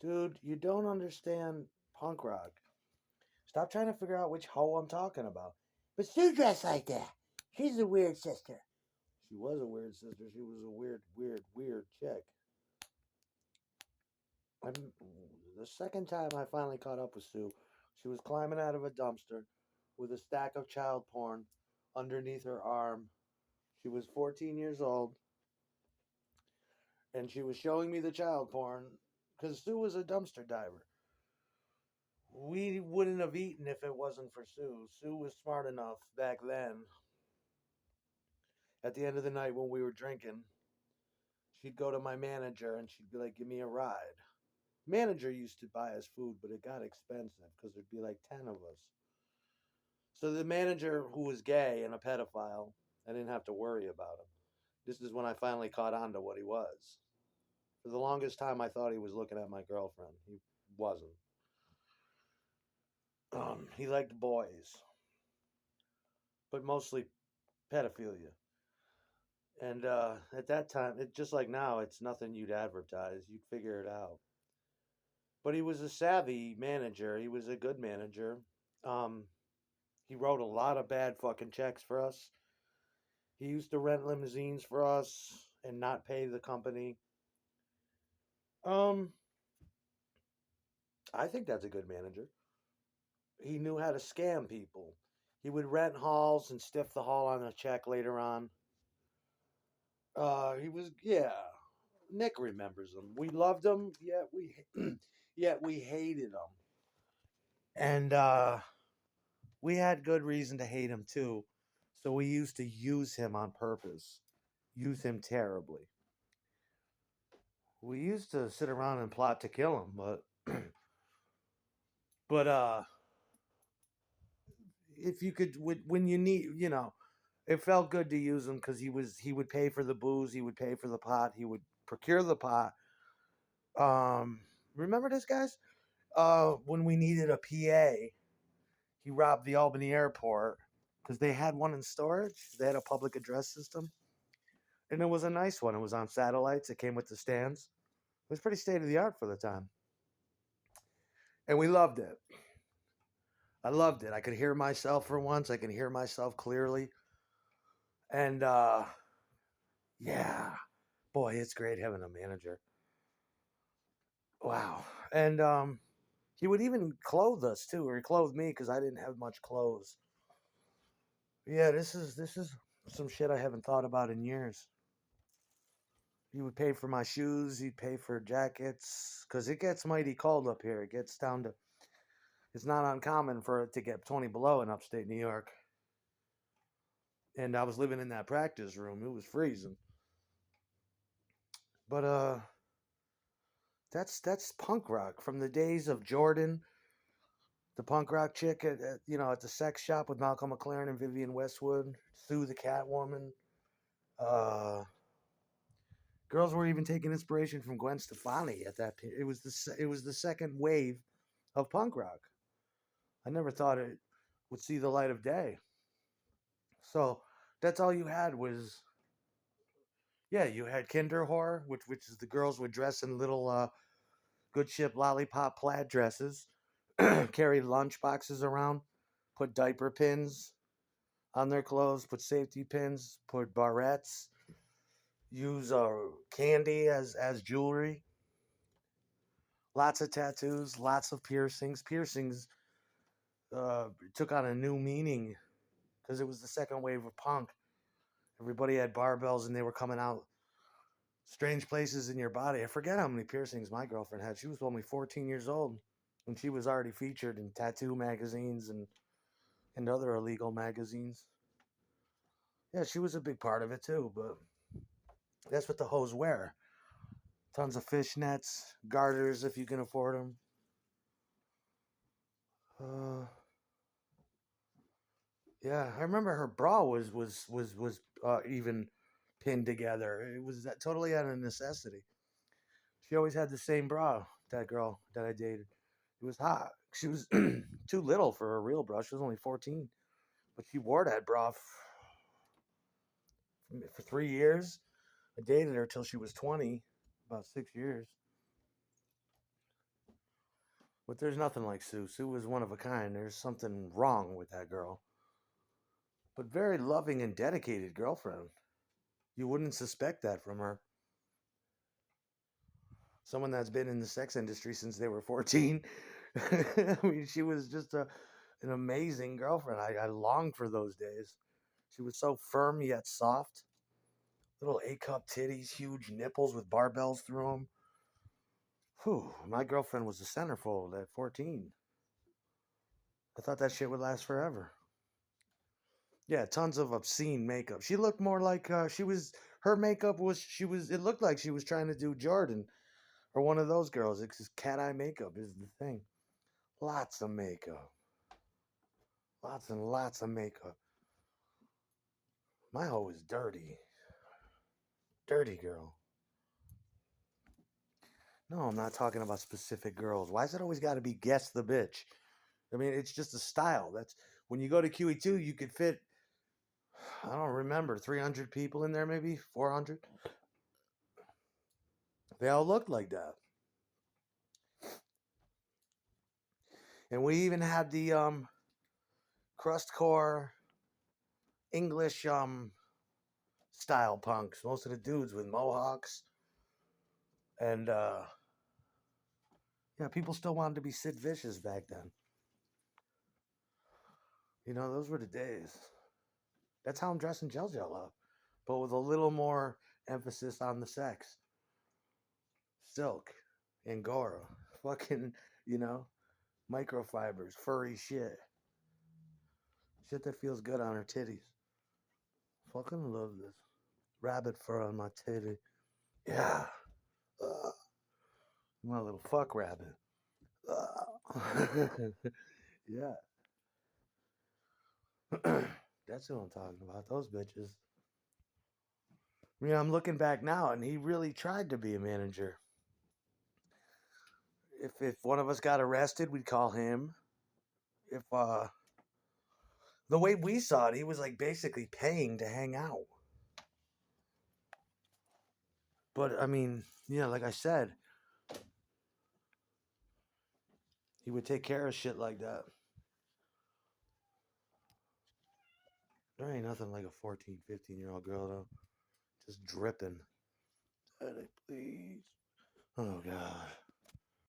Dude, you don't understand punk rock. Stop trying to figure out which hoe I'm talking about. But Sue dressed like that. She's a weird sister. She was a weird sister. She was a weird chick. I'm, the second time I finally caught up with Sue, she was climbing out of a dumpster with a stack of child porn underneath her arm. She was 14 years old, and she was showing me the child porn because Sue was a dumpster diver. We wouldn't have eaten if it wasn't for Sue. Sue was smart enough back then. At the end of the night when we were drinking, she'd go to my manager and she'd be like, "Give me a ride." Manager used to buy us food, but it got expensive because there'd be like 10 of us. So the manager, who was gay and a pedophile, I didn't have to worry about him. This is when I finally caught on to what he was. For the longest time, I thought he was looking at my girlfriend. He wasn't. He liked boys, but mostly pedophilia. And at that time, it just like now, it's nothing you'd advertise. You'd figure it out. But he was a savvy manager. He was a good manager. Um, he wrote a lot of bad fucking checks for us. He used to rent limousines for us and not pay the company. Um, I think that's a good manager. He knew how to scam people. He would rent halls and stiff the hall on a check later on. He was yeah. Nick remembers him. We loved him, yet we hated him, and we had good reason to hate him too. So we used to use him on purpose, use him terribly. We used to sit around and plot to kill him, but if you could, when you need, it felt good to use him because he would pay for the booze, he would pay for the pot, he would procure the pot. Remember this, guys? When we needed a PA, he robbed the Albany airport because they had one in storage. They had a public address system, and it was a nice one. It was on satellites. It came with the stands. It was pretty state of the art for the time, and we loved it. I loved it. I could hear myself for once. I could hear myself clearly, and yeah, boy, it's great having a manager. Wow, and he would even clothe us too, or he clothed me because I didn't have much clothes. Yeah, this is some shit I haven't thought about in years. He would pay for my shoes. He'd pay for jackets because it gets mighty cold up here. It gets down to. It's not uncommon for it to get 20 below in upstate New York. And I was living in that practice room. It was freezing. But that's punk rock from the days of Jordan, the punk rock chick at the sex shop with Malcolm McLaren and Vivian Westwood, Sue the Catwoman. Uh, Girls were even taking inspiration from Gwen Stefani at that period. It was the second wave of punk rock. I never thought it would see the light of day. So that's all you had was you had Kinder Horror, which is the girls would dress in little good ship lollipop plaid dresses, carry lunch boxes around, put diaper pins on their clothes, put safety pins, put barrettes, use candy as jewelry. Lots of tattoos, lots of piercings. Piercings took on a new meaning because it was the second wave of punk. Everybody had barbells and they were coming out strange places in your body. I forget how many piercings my girlfriend had. She was only 14 years old when she was already featured in tattoo magazines and other illegal magazines. Yeah, she was a big part of it too, but that's what the hoes wear. Tons of fishnets, garters if you can afford them. Uh, yeah, I remember her bra was even pinned together. It was totally out of necessity. She always had the same bra. That girl that I dated, it was hot. She was too little for her real bra. She was only 14, but she wore that bra for 3 years. I dated her till she was 20, about 6 years. But there's nothing like Sue. Sue was one of a kind. There's something wrong with that girl. But very loving and dedicated girlfriend. You wouldn't suspect that from her. Someone that's been in the sex industry since they were 14. I mean, she was just an amazing girlfriend. I longed for those days. She was so firm yet soft. Little A-cup titties, huge nipples with barbells through them. Whew, my girlfriend was a centerfold at 14. I thought that shit would last forever. Yeah, tons of obscene makeup. She looked more like her makeup was it looked like she was trying to do Jordan or one of those girls. It's just cat eye makeup is the thing. Lots of makeup. Lots and lots of makeup. My hoe is dirty. Dirty girl. No, I'm not talking about specific girls. Why's it always got to be guess the bitch? I mean, it's just a style. That's when you go to QE2, you could fit, I don't remember, 300 people in there, maybe 400. They all looked like that. And we even had the crust core English style punks. Most of the dudes with mohawks. And yeah, people still wanted to be Sid Vicious back then. You know, those were the days. That's how I'm dressing Jello, but with a little more emphasis on the sex. Silk, Angora, fucking, you know, microfibers, furry shit. Shit that feels good on her titties. Fucking love this. Rabbit fur on my titty. Yeah. My little fuck rabbit. Yeah. That's what I'm talking about. Those bitches. I mean, I'm looking back now, and he really tried to be a manager. If one of us got arrested, we'd call him. If the way we saw it, he was like basically paying to hang out. But I mean, yeah, like I said, he would take care of shit like that. There ain't nothing like a 14, 15-year-old girl, though. Just dripping. Daddy, please. Oh, God.